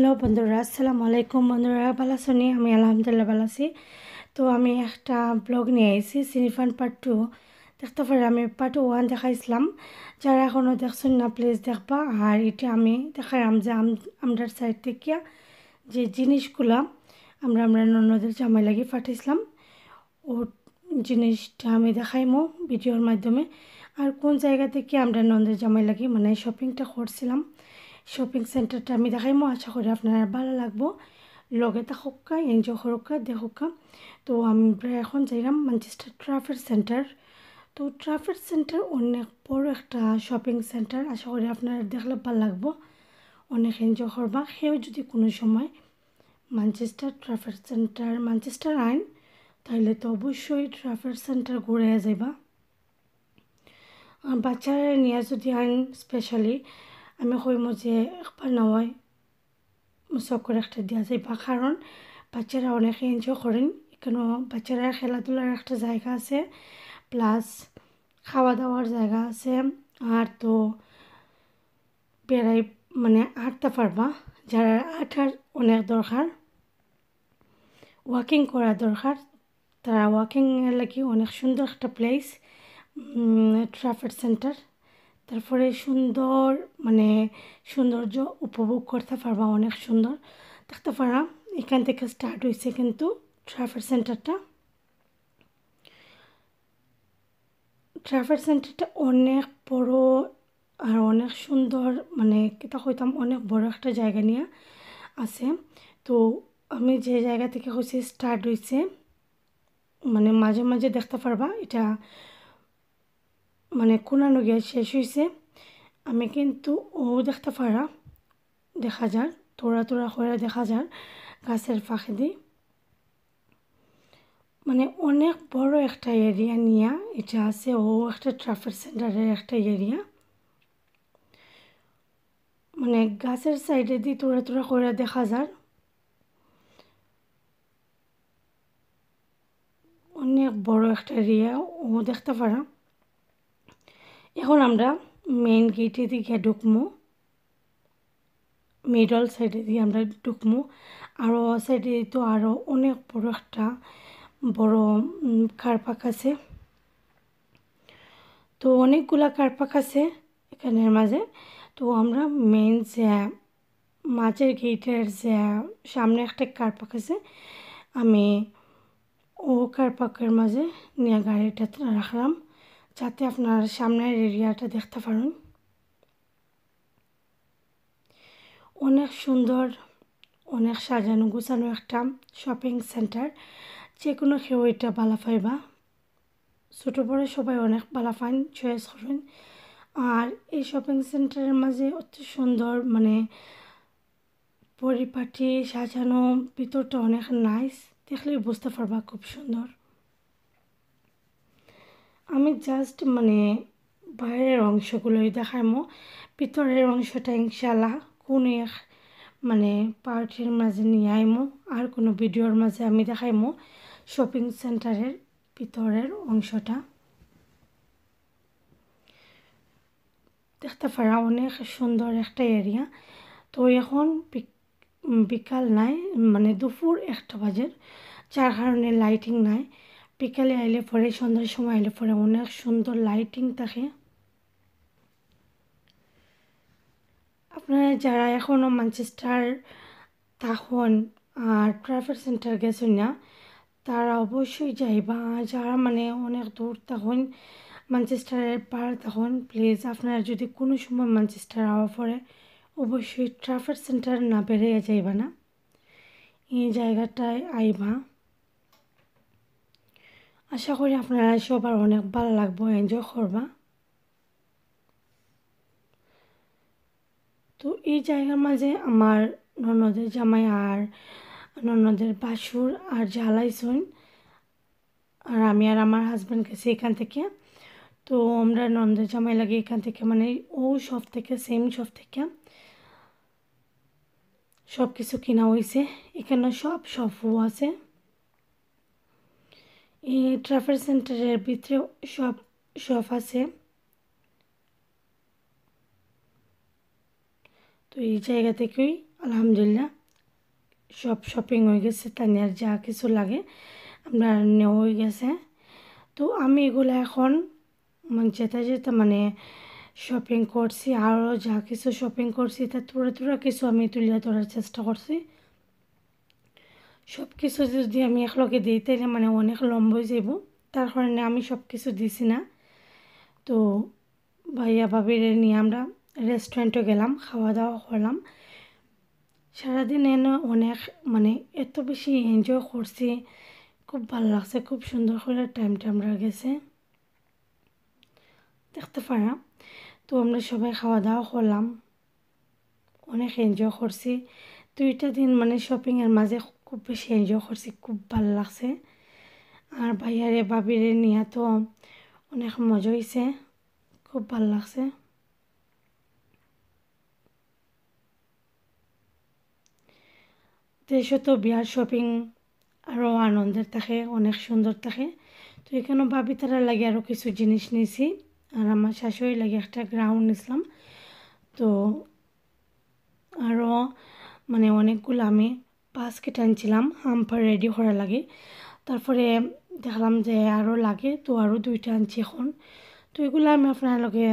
Hello বন্ধুরা, আসসালামু আলাইকুম। বন্ধুরা ভালো আছেন? আমি আলহামদুলিল্লাহ ভালো আছি। তো আমি একটা ব্লগ নিয়ে এসেছি সিনিফান পার্ট 2 দেখতে পারে। আমি পার্ট 1 দেখাইছিলাম, যারা এখনও দেখছেন না প্লিজ দেখবা। আর এটা আমি দেখাইলাম যে আমরা সাইড থেকে যে জিনিসগুলা আমরা ননদের জামাই লাগি পাঠাইছিলাম, ও জিনিসটা আমি দেখাইমো ভিডিওর মাধ্যমে। আর কোন জায়গা থেকে আমরা ননদের জামাই লাগি মানে শপিংটা করছিলাম, শপিং সেন্টারটা আমি দেখাইমো। আশা করি আপনারা ভালো লাগবো। লগে থাকুকা, এনজয় করুকা, দেখুকা। তো আমরা এখন যাইলাম ম্যানচেস্টার ট্রাফেড সেন্টার। তো ট্রাফেড সেন্টার অনেক বড় একটা শপিং সেন্টার। আশা করি আপনারা দেখলে ভালো লাগবো, অনেক এনজয় করবা। সেও যদি কোনো সময় ম্যানচেস্টার ট্রাফেড সেন্টার ম্যানচেস্টার আইন, তাহলে তো অবশ্যই ট্রাফেড সেন্টার ঘুরে যাইবা। আর বাচ্চারা নিয়ে যদি আইন স্পেশালি আমি কইমো যে একবার নয় চক্কর একটা দেওয়া যাইবা, কারণ বাচ্চারা অনেক এনজয় করেন। এখানে বাচ্চারা খেলাধুলার একটা জায়গা আছে, প্লাস খাওয়া দাওয়ার জায়গা আছে। আর তো বেড়াই মানে হাঁটতে পারবা, যারা হাঁটার অনেক দরকার, ওয়াকিং করা দরকার, তারা ওয়াকিংয়ের লাগি অনেক সুন্দর একটা প্লেস ট্রাফেড সেন্টার। তারপরে সুন্দর মানে সৌন্দর্য উপভোগ করতে পারবা, অনেক সুন্দর দেখতে পারা। এখান থেকে স্টার্ট হয়েছে কিন্তু ট্রাফেড সেন্টারটা। ট্রাফেড সেন্টারটা অনেক বড় আর অনেক সুন্দর, মানে এটা কইতাম অনেক বড় একটা জায়গা নিয়ে আছে। তো আমি যে জায়গা থেকে হয়েছে স্টার্ট হয়েছে, মানে মাঝে মাঝে দেখতে পারবা এটা মানে কোনানো গিয়ে শেষ হয়েছে। আমি কিন্তু ও দেখতে পারা, দেখা যার তোড়া তোড়া করে দেখা যার গাছের ফাঁকে দিয়ে, মানে অনেক বড় একটা এরিয়া নিয়ে এটা আছে। ও একটা ট্রাফেড সেন্টারের একটা এরিয়া, মানে গাছের সাইডে দিয়ে তোড়া তোড়া করে দেখা যার অনেক বড় একটা এরিয়া ও দেখতে পারা। এখন আমরা মেইন গেটে দিকে ঢুকমু, মিডল সাইডে দিয়ে আমরা ঢুকমু। আরও সাইডে তো আরও অনেক বড় একটা বড় কার পার্ক আছে। তো অনেকগুলা কার পার্ক আছে এখানের মাঝে। তো আমরা মেইন যে মাঝের গেটের যে সামনে একটা কার পার্ক আছে, আমি ও কার পার্কের মাঝে নিয়ে গাড়িটা রাখলাম, যাতে আপনার সামনের এরিয়াটা দেখতে পারেন। অনেক সুন্দর, অনেক সাজানো গুছানো একটা শপিং সেন্টার। যে কোনো কেউ এটা ভালো পাইবা, ছোটো বড় সবাই অনেক ভালো পান, চয়েস করেন। আর এই শপিং সেন্টারের মাঝে অত সুন্দর মানে পরিপাটি সাজানো, ভিতরটা অনেক নাইস, দেখলেই বুঝতে পারবা খুব সুন্দর। আমি জাস্ট মানে বাইরের অংশগুলোই দেখাইমো, ভিতরের অংশটা ইনশাল্লাহ কোনো এক মানে পার্টির মাঝে নিয়ে আইমো, আর কোনো ভিডিওর মাঝে আমি দেখাইমো শপিং সেন্টারের ভিতরের অংশটা। দেখতে পারা অনেক সুন্দর একটা এরিয়া। তো এখন বিকাল নাই, মানে দুপুর 1টা বাজে, যার কারণে লাইটিং নাই। বিকালে আইলে পরে সন্ধ্যার সময় আইলে পরে অনেক সুন্দর লাইটিং থাকে। আপনারা যারা এখনও ম্যানচেস্টার তখন আর ট্রাফেড সেন্টার গেছেন না, তারা অবশ্যই যাইবা। যারা মানে অনেক দূর তখন ম্যানচেস্টারের পার তখন প্লিজ আপনারা যদি কোনো সময় ম্যানচেস্টার আওয়া পড়ে, অবশ্যই ট্রাফেড সেন্টার না বেরিয়ে যাইবা না, এই জায়গাটায় আইবা। আশা করি আপনারা সবার অনেক ভালো লাগবো, এনজয় করবা। তো এই জায়গার মাঝে আমার ননদের জামাই আর ননদের বাসুর আর জ্বালাইছুন, আর আমি আর আমার হাজব্যান্ড গেছি এখান থেকে। তো আমরা ননদের জামাই লাগে এখান থেকে মানে ও সব থেকে সেম সব থেকে সব কিছু কিনা হয়েছে। এখানে সব শপও আছে। এই ট্রাফেড সেন্টারের ভিতরে সব শপ আছে। তো এই জায়গা থেকেই আলহামদুলিল্লাহ সব শপিং হয়ে গেছে, তানিয়ার যা কিছু লাগে আমরা নেওয়া হয়ে গেছে। তো আমি এগুলো এখন যেতে যেতে মানে শপিং করছি, আরও যা কিছু শপিং করছি তা তোরা কিছু আমি তুলে ধরার চেষ্টা করছি। সব কিছু যদি আমি একলগে দিই তাইলে মানে অনেক লম্বা হয়ে যাব, তার কারণে আমি সব কিছু দিছি না। তো ভাইয়া ভাবির নিয়ে আমরা রেস্টুরেন্টে গেলাম, খাওয়া দাওয়া করলাম। সারাদিন এনে অনেক মানে এত বেশি এনজয় করছি, খুব ভালো লাগছে, খুব সুন্দর করে টাইমটা আমরা গেছে দেখতে পারা। তো আমরা সবাই খাওয়া দাওয়া করলাম, অনেক এনজয় করছি। 2টা দিন মানে শপিংয়ের মাঝে খুব বেশি এনজয় করছি, খুব ভালো লাগছে। আর ভাইয়ারে ভাবিরে নিয়ে তো অনেক মজা হয়েছে, খুব ভালো লাগছে। দেশে তো বিয়ার শপিং আরও আনন্দের থাকে, অনেক সুন্দর থাকে। তো এখানে ভাবি তারা লাগে আরও কিছু জিনিস নিয়েছি, আর আমার শাশুড়ি লাগে একটা গ্রাউন্ড নিয়েছিলাম। তো আরও মানে অনেকগুলো আমি বাস্কেট আনছিলাম হাম্পার রেডি করা লাগে। তারপরে দেখলাম যে আরও লাগে, তো আরও 2টা আনছি এখন। তো এগুলো আমি আপনার লগে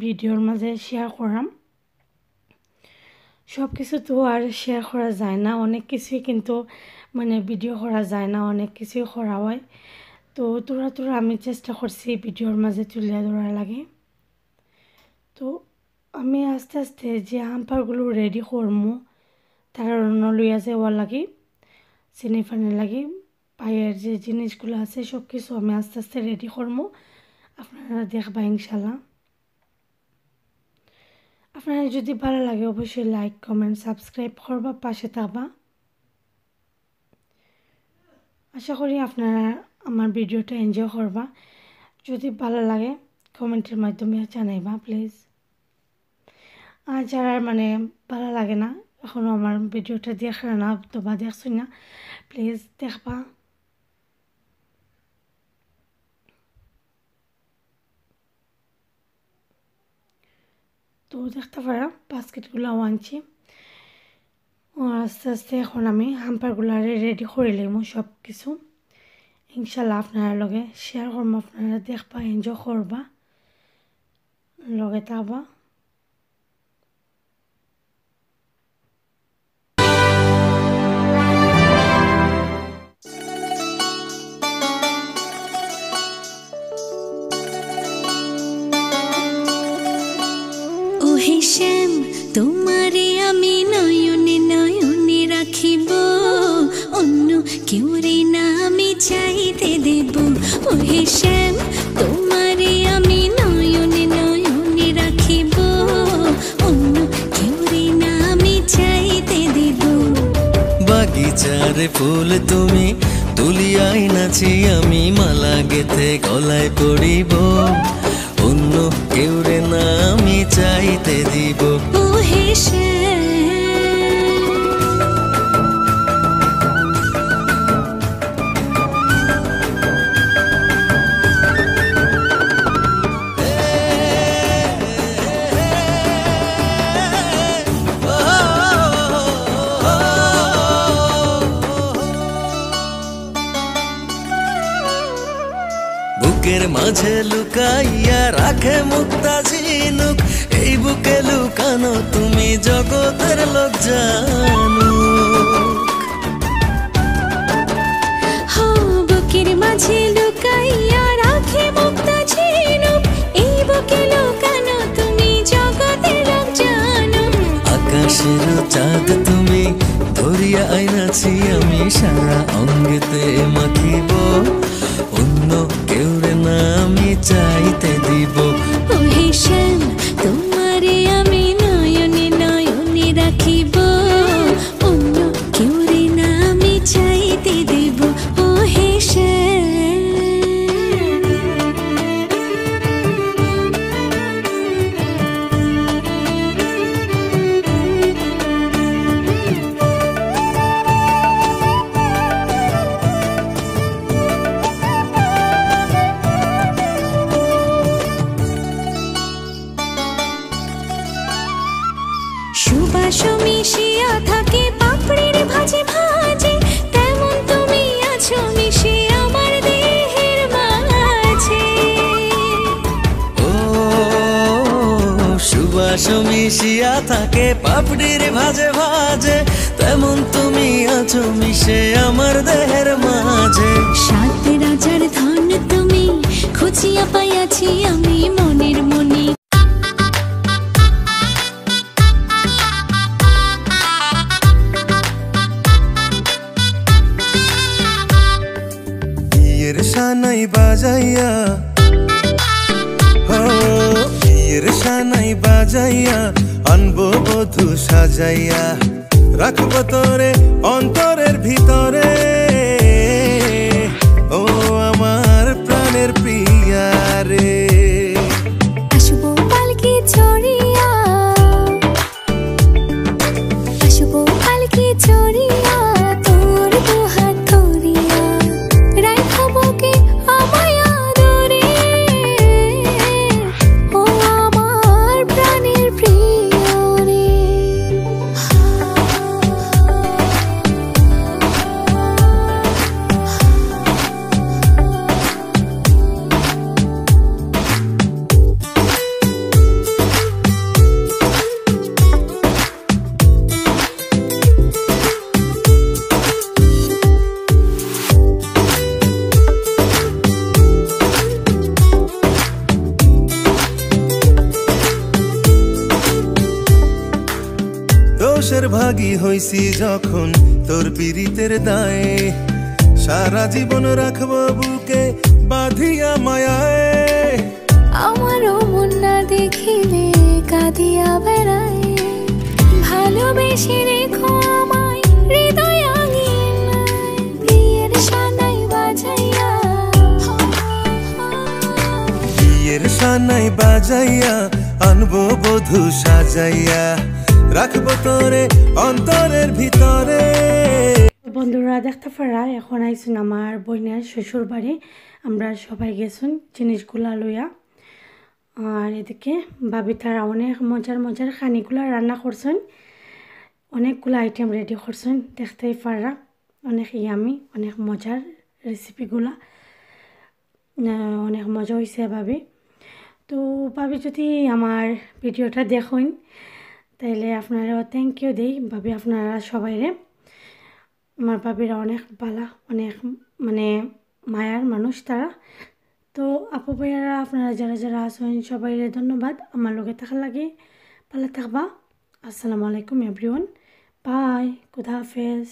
ভিডিওর মাঝে শেয়ার করলাম। সব কিছু তো আর শেয়ার করা যায় না, অনেক কিছুই কিন্তু মানে ভিডিও করা যায় না, অনেক কিছুই করা হয়। তো তোরা আমি চেষ্টা করছি ভিডিওর মাঝে তুলে ধরার লাগে। তো আমি আস্তে আস্তে যে হাম্পারগুলো রেডি করবো তার লইয়া যাওয়ার লাগে, চিনি ফানি লাগে, পায়ের যে জিনিসগুলো আছে সব কিছু আমি আস্তে আস্তে রেডি করবো, আপনারা দেখবা ইনশাল্লাহ। আপনারা যদি ভালো লাগে অবশ্যই লাইক কমেন্ট সাবস্ক্রাইব করবা, পাশে থাকবা। আশা করি আপনারা আমার ভিডিওটা এনজয় করবা। যদি ভালো লাগে কমেন্টের মাধ্যমে জানাইবা প্লিজ। আর যারা মানে ভালো লাগে না এখনও আমার ভিডিওটা দেখা না তো বা দেখছি না, প্লিজ দেখবা। তো দেখতে পারা বাস্কেটগুলো আনছি, আস্তে আস্তে এখন আমি হাম্পারগুলো রেডি করে নিলাম সব কিছু। ইনশাল্লাহ আপনারা লগে শেয়ার করবো, আপনারা দেখবা এনজয় করবা, লগে থাকবা। শ্যাম তোমারে আমি নয়নে নয়নে রাখিব, অন্য কেউ রে না আমি চাইতে দেব। ওহে শ্যাম তোমারে আমি নয়নে নয়নে রাখিব, অন্য কেউ রে না আমি চাইতে দেব। বাগিচার ফুল তুমি তুলিয়াই নাচি আমি মালা গেথে গলায় পড়িব, অন্য কেউ রে না আমি চাইতে দিব। ওহে শ্যাম বুকের মাঝে লুকাইয়া রাখে মুক্তা ঝিনুক, এই বুকে লুকানো তুমি জগতের লোক জানুক। বুকের মাঝে লুকাইয়া রাখে মুক্তা ঝিনুক, এই বুকে লুকানো তুমি জগতের লোক জানো। আকাশের চাঁদ তুমি ধরিয়া আইনাছি আমি সারা অঙ্গেতে মাখিব, অন্য কেউ রে না আমি চাইতে দিব। ওহে শ্যাম তোমারে আমি নয়নে নয়নে রাখিব, অন্য কেউ রে না আমি চাইতে দেব। ওহে শ্যাম হাসো মিশিয়া থাকে পাপড়ির ভাজে ভাজে, তেমন তুমি আছো মিশে আমার দেহের মাঝে। সাত রাজার ধন তুমি, খুঁজিয়া পাইয়াছি আমি মনের মনি। বিয়ের সানাই বাজাইয়া, বিয়ের সানাই বাজাইয়া আনবো বধূ সাজাইয়া, রাখবো তোরে অন্তরের ভিতরে, ও আমার প্রাণের প্রিয়া রে। আসবো পালকি চড়িয়া, আসবো পালকি চড়িয়া, তোর দুহাত ধরিয়া, রাখবো কে আমায় আদরে, ও আমার প্রাণের প্রিয় রে। দোষের ভাগী হইছি যখন তোর পীড়িতের দায়ে, সারা জীবন রাখবো বুকে বাঁধিয়া মায়ায়। আমারও মন না দেখিলে কাঁদিয়া বেড়ায়, ভালোবেসে রেখো আমায় হৃদয় আঙিনায়, বিয়ের সানাই বাজাইয়া, বিয়ের সানাই বাজাইয়া আনবো বধূ সাজাইয়া, রাখবো তোরে অন্তরের ভিতরে। বন্ধুরা দেখতে পারা এখন আইসুন আমার বোনের শ্বশুর বাড়ি। আমরা সবাই গেছুন জিনিসগুলা লইয়া। আর এদিকে ভাবি তারা অনেক মজার মজার খানিগুলা রান্না করছেন, অনেকগুলো আইটেম রেডি করছেন। দেখতেই পারা অনেক ইয়ামি, অনেক মজার রেসিপিগুলা, অনেক মজা হয়েছে ভাবি। তো ভাবি যদি আমার ভিডিওটা দেখুন তাইলে আপনারাও থ্যাংক ইউ দিই ভাবি, আপনারা সবাইরে। আমার ভাবিরা অনেক ভালো, অনেক মানে মায়ার মানুষ তারা। তো আপু ভাইয়ারা আপনারা যারা যারা আছেন সবাইরে ধন্যবাদ আমার লগে থাকার লাগে। ভালো থাকবা। আসসালামু আলাইকুম এভরিওয়ান, বাই, খুদা হাফেজ।